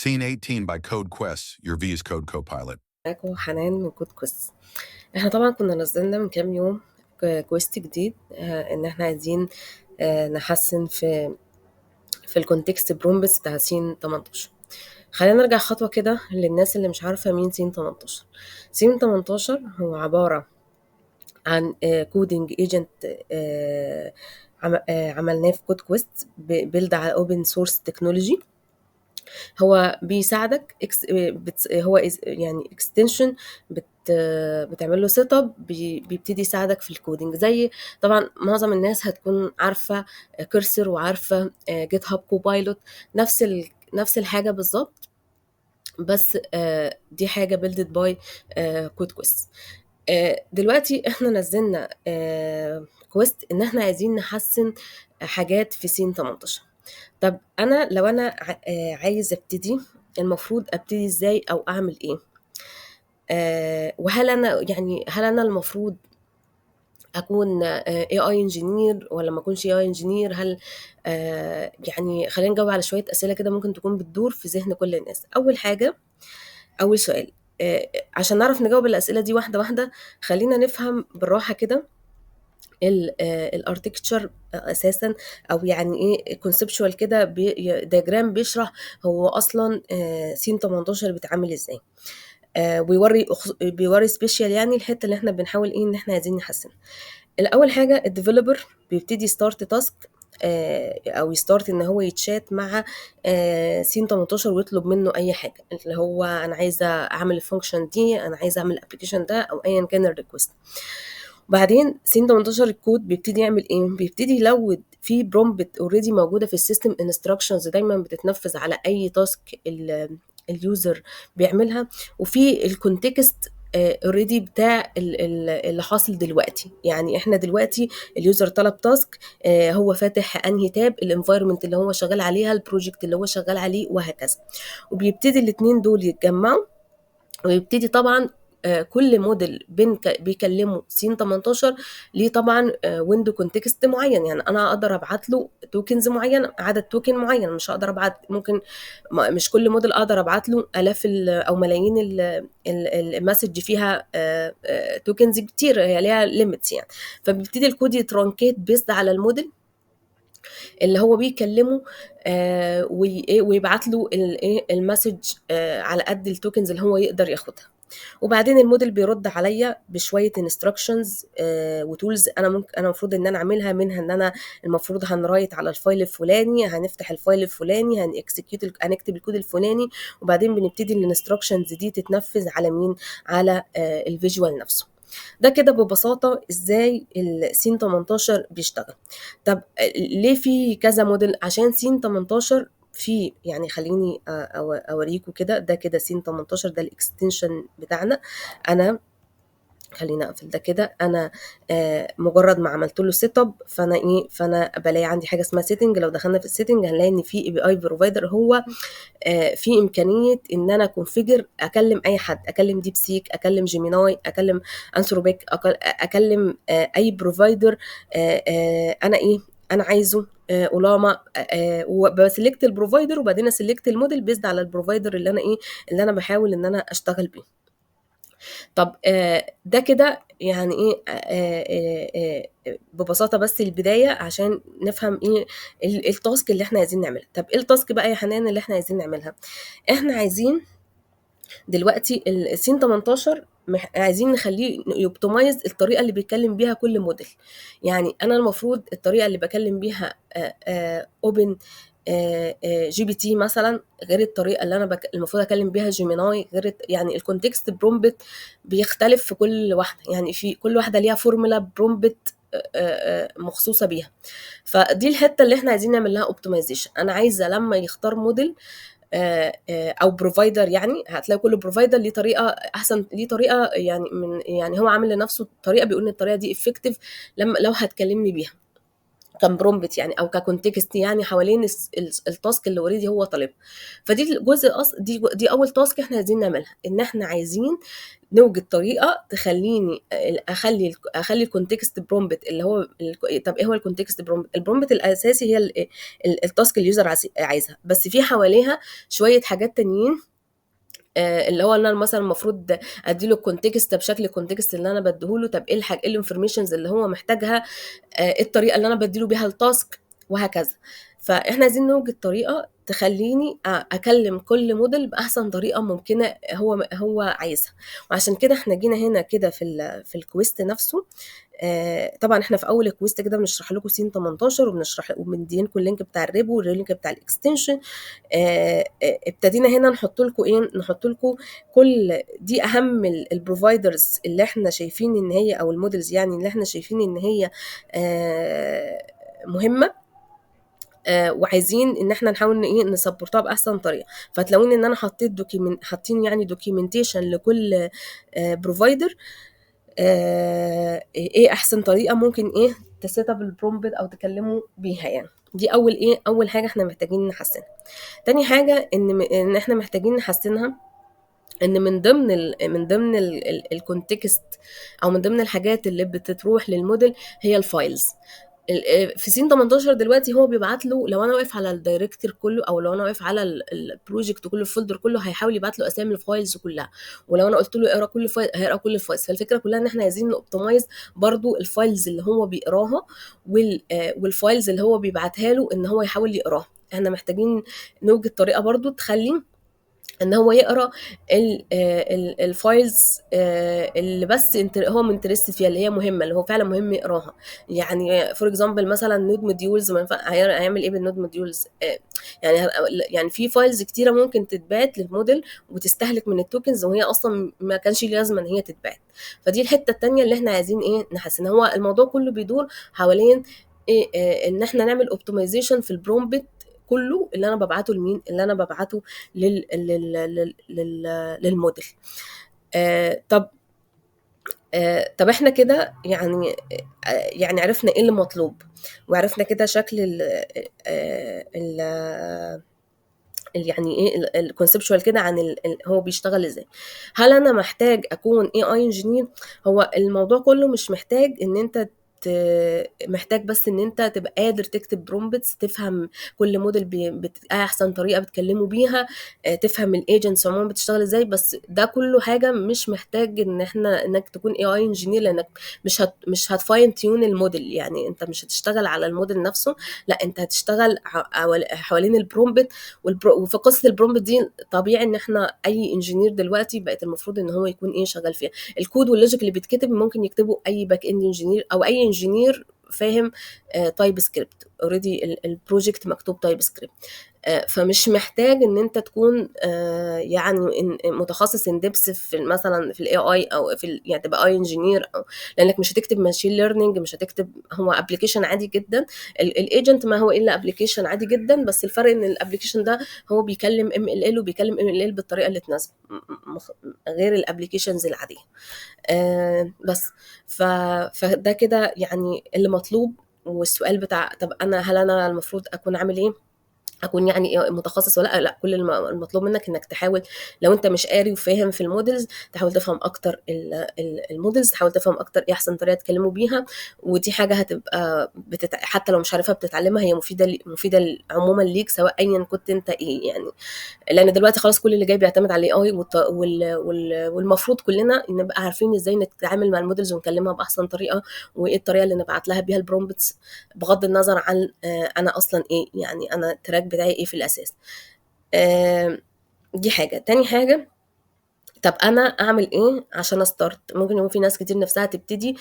Scene 18 by Code Quest, your VS Code Copilot. معاكم حنان من كود كويست. احنا طبعا كنا نزلنا من كام يوم كويست جديد، ان احنا عايزين نحسن في الكونتكست برومبتس بتاع سين 18. خلينا نرجع خطوة كده للناس اللي مش عارفة مين سين 18. سين 18 هو عبارة عن كودينج ايجنت عملناه في كود كويست بيلد على اوبن سورس تكنولوجي. هو بيساعدك هو يعني اكستنشن بتعمل له سيت اب، بيبتدي يساعدك في الكودينج. زي طبعا معظم الناس هتكون عارفه كرسر وعارفه جيت هاب كوبايلوت، نفس الحاجه بالظبط، بس دي حاجه بيلدد باي كود كويست. دلوقتي احنا نزلنا كويست ان احنا عايزين نحسن حاجات في سين 18. طب انا لو انا عايز ابتدي، المفروض ابتدي ازاي او اعمل ايه؟ وهل انا المفروض اكون اي انجينير ولا ما اكونش اي انجينير؟ هل يعني خلينا نجاوب على شويه اسئله كده ممكن تكون بتدور في ذهن كل الناس. اول سؤال، عشان نعرف نجاوب الاسئله دي واحده واحده، خلينا نفهم بالراحه كده الاركتكتشر اساسا، او يعني ايه كونسبشوال كده، دياجرام بيشرح هو اصلا سين 18 بيتعامل ازاي. بيوري سبيشال يعني الحته اللي احنا بنحاول ايه ان احنا عايزين نحسن. الاول حاجه الديفلوبر بيبتدي ستارت تاسك، او يستارت ان هو يتشات مع سين 18 ويطلب منه اي حاجه، اللي هو انا عايزه اعمل الفانكشن دي، انا عايزه اعمل الابلكيشن ده، او ايا كان الريكوست. وبعدين سين 18 الكود بيبتدي يعمل ايه؟ بيبتدي يلود في برومبت اوريدي موجوده في السيستم، انستراكشنز دايما بتتنفذ على اي تاسك اليوزر بيعملها، وفي الكونتكست اوريدي بتاع اللي حاصل دلوقتي. يعني احنا دلوقتي اليوزر طلب تاسك، هو فاتح انهي تاب، الانفايرمنت اللي هو شغال عليها، البروجكت اللي هو شغال عليه، وهكذا. وبيبتدي الاثنين دول يتجمعوا، ويبتدي طبعا كل موديل بيكلمه سين 18 ليه طبعا ويندو كونتكست معين. يعني انا اقدر ابعت له توكنز معين، عدد توكن معين، مش هقدر ابعت، ممكن مش كل موديل اقدر ابعت له الاف او ملايين المسج فيها توكنز كتير، هي ليها ليميتس يعني. فبيبتدي الكود يترانكيت بيست على الموديل اللي هو بيكلمه، ويبعت له المسج على قد التوكنز اللي هو يقدر ياخدها. وبعدين الموديل بيرد عليا بشويه انستراكشنز وتولز انا المفروض ان انا اعملها، منها ان انا المفروض هنرايت على الفايل الفلاني، هنفتح الفايل الفلاني، هنكتب الكود الفلاني، وبعدين بنبتدي الانستراكشنز دي تتنفذ على مين؟ على الفيجوال نفسه. ده كده ببساطة ازاي السين 18 بيشتغل. طب ليه في كذا موديل؟ عشان سين 18 في، يعني خليني اوريكم كده، ده كده سين 18 ده الاكستنشن بتاعنا. انا خلينا اقفل ده كده. انا مجرد ما عملت له سيت اب، فانا بلاقي عندي حاجه اسمها سيتنج. لو دخلنا في السيتنج هنلاقي ان في اي بي اي بروفايدر، هو في امكانيه ان انا كونفيجر اكلم اي حد، اكلم ديب سيك، اكلم جيميناي، اكلم انثروبيك، اكلم اي بروفايدر انا عايزه، اولاما، وبسلكت البروفايدر، وبعدين اسلكت الموديل بيزد على البروفايدر اللي انا بحاول ان انا اشتغل بيه. طب ده كده يعني ايه ببساطة بس البداية عشان نفهم ايه التاسك اللي احنا عايزين نعملها. طب ايه التاسك بقى يا حنان اللي احنا عايزين نعملها؟ احنا عايزين دلوقتي السين 18 عايزين نخليه يوبتمايز الطريقة اللي بيتكلم بيها كل موديل. يعني انا المفروض الطريقة اللي بكلم بيها اوبن جي بي تي مثلا غير الطريقه اللي انا المفروض اكلم بيها جيميناي، غير يعني الكونتكست برومبت بيختلف في كل واحده، يعني في كل واحده ليها فورمولا برومبت مخصوصه بيها. فدي الحته اللي احنا عايزين نعمل لها اوبتمايزيشن. انا عايزه لما يختار موديل او بروفايدر، يعني هتلاقي كل بروفايدر ليه طريقه احسن، ليه طريقه يعني هو عامل لنفسه طريقه بيقول ان الطريقه دي افكتيف لو هتكلمني بيها. كبرومبت يعني او ككونتكست يعني حوالين التاسك اللي اوريدي هو طالبها. فدي الجزء دي اول تاسك احنا عايزين نعملها، ان احنا عايزين نوجد طريقه تخليني اخلي الكونتكست برومبت اللي هو طب ايه هو الكونتكست برومبت؟ البرومبت الاساسي هي التاسك اللي اليوزر عايزها، بس في حواليها شويه حاجات تانيين، اللي هو انا مثلا المفروض اديله الكونتكست بشكل الكونتكست اللي انا بديهوله. طب ايه الحاجه، ايه الانفورميشنز اللي هو محتاجها، ايه الطريقه اللي انا بديله بيها التاسك، وهكذا. فاحنا عايزين نوجد طريقه تخليني اكلم كل موديل باحسن طريقه ممكنه هو عايزها. وعشان كده احنا جينا هنا كده في الكويست نفسه. طبعا احنا في اول الكويست كده بنشرح لكم سين 18 وبنشرح ومدينكم اللينك بتاع الريبو واللينك بتاع الاكستنشن. ابتدينا هنا نحط لكم ايه، نحط لكم كل دي اهم البروفايدرز اللي احنا شايفين ان هي، او المودلز يعني اللي احنا شايفين ان هي مهمه، وعايزين ان احنا نحاول ايه نسبورتها باحسن طريقه. فتلاقون ان انا حاطين يعني دوكيومنتيشن لكل بروفايدر، ايه احسن طريقه ممكن ايه تسيت اب البرومبت او تكلموا بيها يعني. دي اول حاجه احنا محتاجين نحسنها. تاني حاجه ان احنا محتاجين نحسنها، ان من ضمن الكونتكست او من ضمن الحاجات اللي بتروح للموديل هي الفايلز. في سين 18 دلوقتي هو بيبعت له، لو انا واقف على الدايركتور كله او لو انا واقف على البروجكت كله الفولدر كله، هيحاول يبعت له اسامي الفايلز كلها. ولو انا قلت له اقرا كل فايل هيقرا كل الفايلز. فالفكره كلها ان احنا عايزين نوبتمايز برضو الفايلز اللي هو بيقراها والفايلز اللي هو بيبعتها له ان هو يحاول يقراها. احنا محتاجين نوجد طريقه برضو تخلي ان هو يقرا الفايلز اللي بس هو منترست فيها، اللي هي مهمه، اللي هو فعلا مهم يقراها. يعني فور اكزامبل مثلا نود موديولز، هيعمل ايه بالنود موديولز؟ يعني في فايلز كتيره ممكن تتبعت للموديل وتستهلك من التوكنز، وهي اصلا ما كانش ليه لازمه ان هي تتبعت. فدي الحته الثانيه اللي احنا عايزين ايه نحسن. هو الموضوع كله بيدور حوالين إيه، ان احنا نعمل اوبتمايزيشن في البرومبت كله اللي انا ببعته لمين، اللي انا ببعته للموديل. طب طب احنا كده يعني يعني عرفنا ايه اللي مطلوب، وعرفنا كده شكل ال يعني ايه الكونسبشوال كده عن هو بيشتغل ازاي. هل انا محتاج اكون اي انجينير؟ هو الموضوع كله مش محتاج ان انت محتاج بس ان انت تبقى قادر تكتب برومبتس، تفهم كل موديل احسن طريقه بتكلمه بيها، تفهم الايجنتس عموما بتشتغل ازاي. بس ده كله حاجه مش محتاج انك تكون اي انجينير، لانك مش هتفاين تيون الموديل. يعني انت مش هتشتغل على الموديل نفسه، لا انت هتشتغل حوالين البرومبت. وفي قصه البرومبت دي طبيعي ان احنا اي انجينير دلوقتي بقت المفروض ان هو يكون ايه شغال فيها. الكود واللوجيك اللي بيتكتب ممكن يكتبه اي باك اند انجينير او اي انجينير فاهم تايب سكريبت. اوريدي البروجكت مكتوب تايب سكريبت. فمش محتاج ان انت تكون يعني متخصص ان ديبس في مثلا في الاي اي او يعني تبقى اي انجينير، او لانك مش هتكتب ماشين ليرنينج، مش هتكتب، هو ابلكيشن عادي جدا. الايجنت ما هو الا ابلكيشن عادي جدا، بس الفرق ان الابلكيشن ده هو بيكلم ام ال ال وبيكلم ام ال ال بالطريقه اللي تناسبه، غير الابلكيشنز العاديه. بس فده كده يعني اللي مطلوب. والسؤال بتاع طب هل انا المفروض اكون عامل ايه، اكون يعني متخصص ولا لا؟ كل المطلوب منك انك تحاول، لو انت مش قاري وفاهم في المودلز، تحاول تفهم اكتر المودلز، تحاول تفهم اكتر ايه احسن طريقه تكلموا بيها. ودي حاجه هتبقى حتى لو مش عارفها بتتعلمها، هي مفيده عموما ليك، سواء ايا كنت انت ايه يعني. لان دلوقتي خلاص كل اللي جاي بيعتمد على الاي اي، والمفروض كلنا نبقى عارفين ازاي نتعامل مع المودلز ونكلمها باحسن طريقه، وايه الطريقه اللي نبعت لها بيها البرومبتس، بغض النظر عن انا اصلا ايه، يعني انا التراك بتاعي ايه في الاساس. دي حاجه. تاني حاجه، طب انا اعمل ايه عشان استارت؟ ممكن يكون في ناس كتير نفسها تبتدي،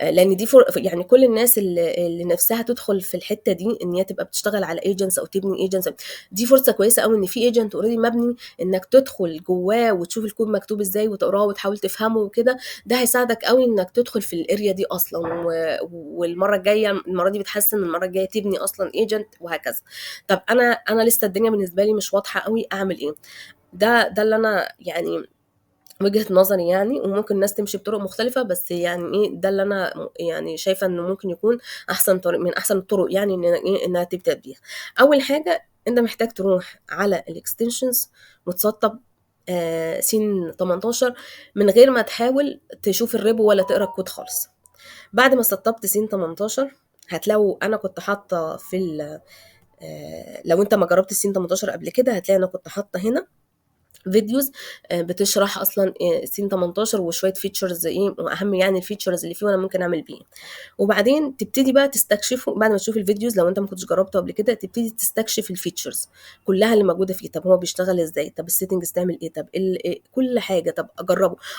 لان دي يعني كل الناس اللي نفسها تدخل في الحته دي ان هي تبقى بتشتغل على ايجنتس او تبني ايجنتس، دي فرصه كويسه قوي ان في ايجنت اوريدي مبني، انك تدخل جواه وتشوف الكود مكتوب ازاي وتقراه وتحاول تفهمه وكده. ده هيساعدك قوي انك تدخل في الاريا دي اصلا، والمره الجايه، المره دي بتحسن، المره الجايه تبني اصلا ايجنت وهكذا. طب انا لسه الدنيا بالنسبه لي مش واضحه قوي، اعمل ايه؟ ده اللي انا يعني وجهة نظري يعني، وممكن الناس تمشي بطرق مختلفة، بس يعني إيه ده اللي أنا يعني شايفة إنه ممكن يكون أحسن طريق من أحسن الطرق يعني إن إيه إنها تبدأ بيها. أول حاجة أنت محتاج تروح على الإكستنشنز وتسطب سين 18 من غير ما تحاول تشوف الريبو ولا تقرا الكود خالص. بعد ما سطبت سين 18 هتلاقوا أنا كنت حاطة في لو أنت ما جربت السين 18 قبل كده هتلاقي أنا كنت حاطة هنا فيديوز بتشرح اصلا سين 18 وشويه فيتشرز ايه واهم يعني الفيتشرز اللي فيه وانا ممكن اعمل بيه. وبعدين تبتدي بقى تستكشفه بعد ما تشوف الفيديوز لو انت ما كنتش جربته قبل كده، تبتدي تستكشف الفيتشرز كلها اللي موجوده فيه. طب هو بيشتغل ازاي؟ طب السيتنجز تعمل ايه؟ طب إيه كل حاجه. طب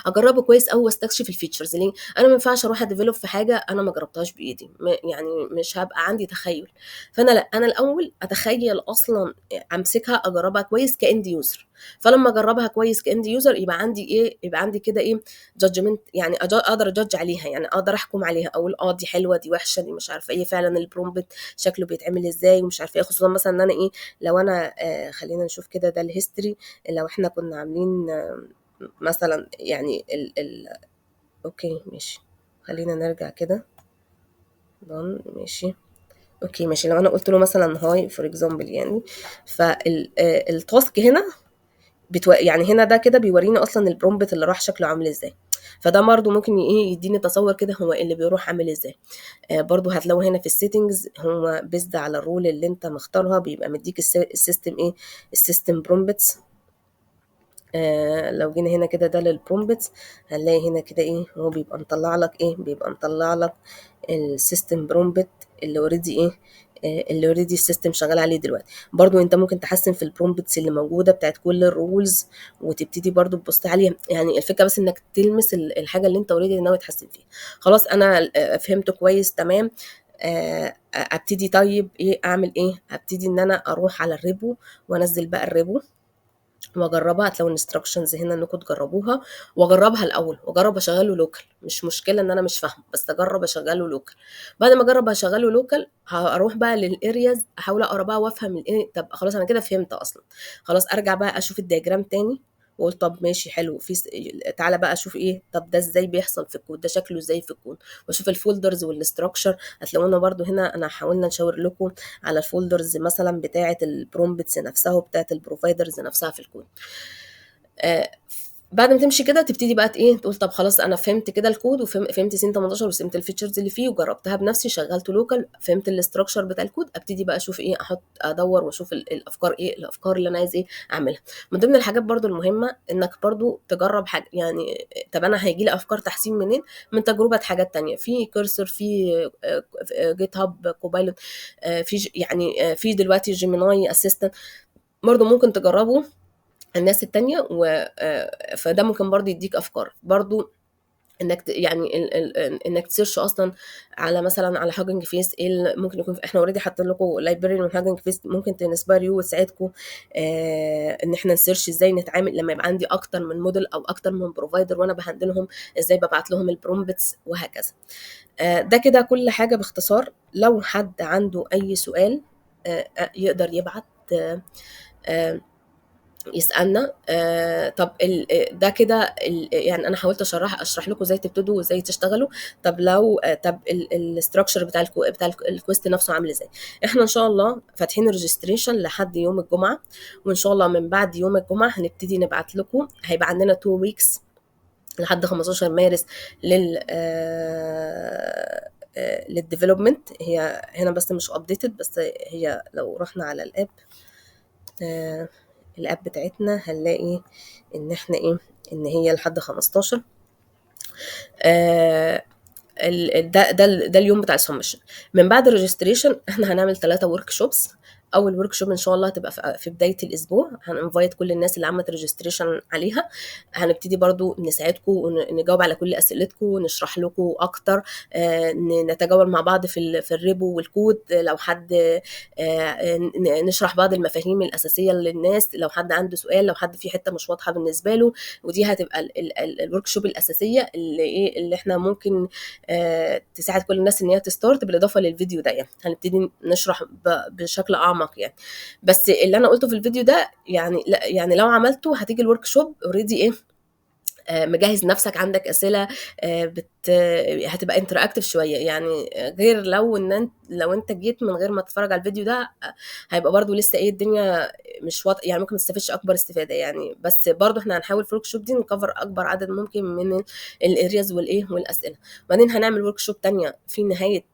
اجربه كويس قوي واستكشف الفيتشرز. ليه انا ما ينفعش اروح اديفلوب في حاجه انا ما جربتهاش بايدي؟ يعني مش هبقى عندي تخيل. فانا لا، انا الاول اتخيل اصلا، امسكها اجربها كويس كاند يوزر. فلما اجربها كويس كاند يوزر يبقى عندي ايه، يبقى عندي كده ايه جادجمنت، يعني اقدر اجادج عليها، يعني اقدر احكم عليها، اقول دي حلوه دي وحشه دي مش عارفه ايه، فعلا البرومبت شكله بيتعمل ازاي ومش عارفه ايه. خصوصا مثلا ان انا ايه، لو انا خلينا نشوف كده ده الهيستوري. لو احنا كنا عاملين مثلا يعني اوكي ماشي، خلينا نرجع كده. ماشي اوكي ماشي. لو انا قلت له مثلا هاي فور اكزامبل يعني، فالتاسك هنا يعني هنا ده كده بيوريني اصلا البرومبت اللي راح شكله عامل ازاي. فده برضو ممكن ايه يديني تصور كده هو اللي بيروح عامل ازاي. برضو هتلاقوا هنا في السيتنجز هو بيزد على الرول اللي انت مختارها بيبقى مديك السيستم ايه، السيستم برومبتس. لو جينا هنا كده ده للبرومبتس هنلاقي هنا كده ايه هو بيبقى مطلع لك ايه، بيبقى مطلع لك السيستم برومبت اللي اوريدي ايه، اللي اوريدي السيستم شغال عليه دلوقتي. برضو انت ممكن تحسن في البرومبتس اللي موجوده بتاعت كل الرولز وتبتدي برضو تبص عليها. يعني الفكره بس انك تلمس الحاجه اللي انت اوريدي ناوي تحسن فيها. خلاص انا فهمته كويس تمام. ابتدي طيب ايه اعمل ايه، ابتدي ان انا اروح على الريبو وانزل بقى الريبو واجربها. هتلاقوا الانستراكشنز هنا انكم تجربوها، واجربها الاول واجرب اشغله لوكال. مش مشكله ان انا مش فاهمه بس اجرب اشغله لوكال. بعد ما اجرب اشغله لوكال هروح بقى للارياز احاول اقرا بقى وافهم الايه. طب خلاص انا كده فهمت اصلا، خلاص ارجع بقى اشوف الدياجرام تاني واقول طب ماشي حلو تعالى بقى اشوف ايه، طب ده ازاي بيحصل في الكود، ده شكله ازاي في الكود، واشوف الفولدرز والاستراكشر. هتلاقونا برضو هنا انا حاولنا نشاور لكم على الفولدرز مثلا بتاعه البرومبتس نفسها وبتاعه البروفايدرز نفسها في الكود. آه، بعد ما تمشي كده تبتدي بقى ايه تقول طب خلاص انا فهمت كده الكود وفهمت سين 18 وفهمت الفيتشرز اللي فيه وجربتها بنفسي شغلته لوكال، فهمت الاستراكشر بتاع الكود. ابتدي بقى اشوف ايه، احط ادور واشوف الافكار ايه، الافكار اللي انا عايز ايه اعملها. من ضمن الحاجات برضو المهمه انك برضو تجرب حاجه يعني. طب انا هيجي لي افكار تحسين منين؟ من تجربه حاجات تانية في كورسر، في جيت هاب كوبايلوت، في يعني في دلوقتي جيميناي اسيستنت برضو ممكن تجربه الناس التانية فده ممكن برضو يديك افكار برضو. انك يعني انك تسيرش اصلا على مثلا على هاجنج فيس ايه ممكن يكون احنا اوريدي حاطين لكم لايبراري من هاجنج فيس ممكن تنسباير يو وتساعدكم ان احنا نسيرش ازاي نتعامل لما يبقى عندي اكتر من موديل او اكتر من بروفايدر وانا بهندلهم، ازاي ببعت لهم البرومبتس وهكذا. ده كده كل حاجه باختصار. لو حد عنده اي سؤال يقدر يبعت آه، يسألنا. طب ده كده يعني انا حاولت اشرح لكم ازاي تبتدوا وازاي تشتغلوا. طب لو طب الاستراكشر بتاع الكويست نفسه عامل ازاي. احنا ان شاء الله فاتحين ريجستريشن لحد يوم الجمعة، وان شاء الله من بعد يوم الجمعة هنبتدي نبعت لكم. هيبقى عندنا 2 ويكس لحد 15 مارس لل للديفلوبمنت. هي هنا بس مش ابديتد، بس هي لو رحنا على الاب الاب بتاعتنا هنلاقي ان احنا ايه، ان هي لحد 15. آه ده اليوم بتاع السبمشن. من بعد الريجستريشن احنا هنعمل 3 ورك شوبس. اول ورك شوب ان شاء الله هتبقى في بدايه الاسبوع، هننفايت كل الناس اللي عملت ريجستريشن عليها. هنبتدي برضو نساعدكم ونجاوب على كل اسئلتكم ونشرح لكم اكتر. نتجاوب مع بعض في الريبو والكود. لو حد نشرح بعض المفاهيم الاساسيه للناس لو حد عنده سؤال، لو حد في حته مش واضحه بالنسبه له. ودي هتبقى الورك شوب الاساسيه اللي ايه اللي احنا ممكن تساعد كل الناس ان هي تستارت بالاضافه للفيديو ده. يعني هنبتدي نشرح بشكل اعمق يعني. بس اللي انا قلته في الفيديو ده يعني يعني لو عملته هتيجي الورك شوب اوريدي ايه مجهز نفسك عندك اسئله، هتبقى انتراكتيف شويه يعني، غير لو انت جيت من غير ما تتفرج على الفيديو ده، هيبقى برضو لسه ايه الدنيا مش واضحه يعني، ممكن ما تستفيدش اكبر استفاده يعني. بس برضو احنا هنحاول في الورك شوب دي نكفر اكبر عدد ممكن من الارياز والايه والاسئله. بعدين هنعمل ورك شوب تانية في نهايه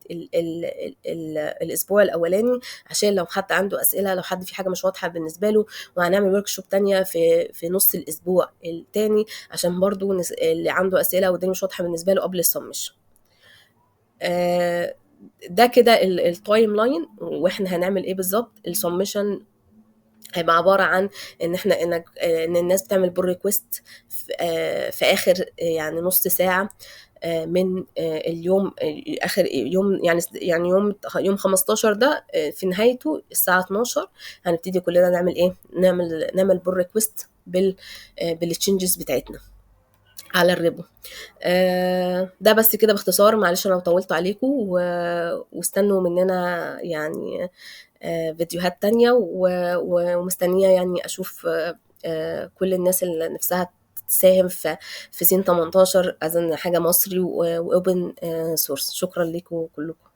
الاسبوع الاولاني، عشان لو حد عنده اسئله، لو حد في حاجه مش واضحه بالنسبه له. وهنعمل ورك شوب تانية في نص الاسبوع التاني، عشان برضو اللي عنده اسئله والدنيا مش واضحه بالنسبه له قبل السبمشن. ده كده التايم لاين. واحنا هنعمل ايه بالظبط؟ السبمشن هيبقى عباره عن ان الناس بتعمل بول ريكويست في اخر يعني نص ساعه من اليوم، اخر يوم يعني يوم 15 ده، في نهايته الساعه 12 هنبتدي كلنا نعمل ايه، نعمل بول ريكويست بالتشنجز بتاعتنا على الريبو. ده بس كده باختصار، معلش انا طولت عليكم، واستنوا مننا يعني فيديوهات تانية، ومستنية يعني اشوف كل الناس اللي نفسها تساهم في سين 18 اظن حاجة مصري واوبن سورس. شكرا لكم كلكم.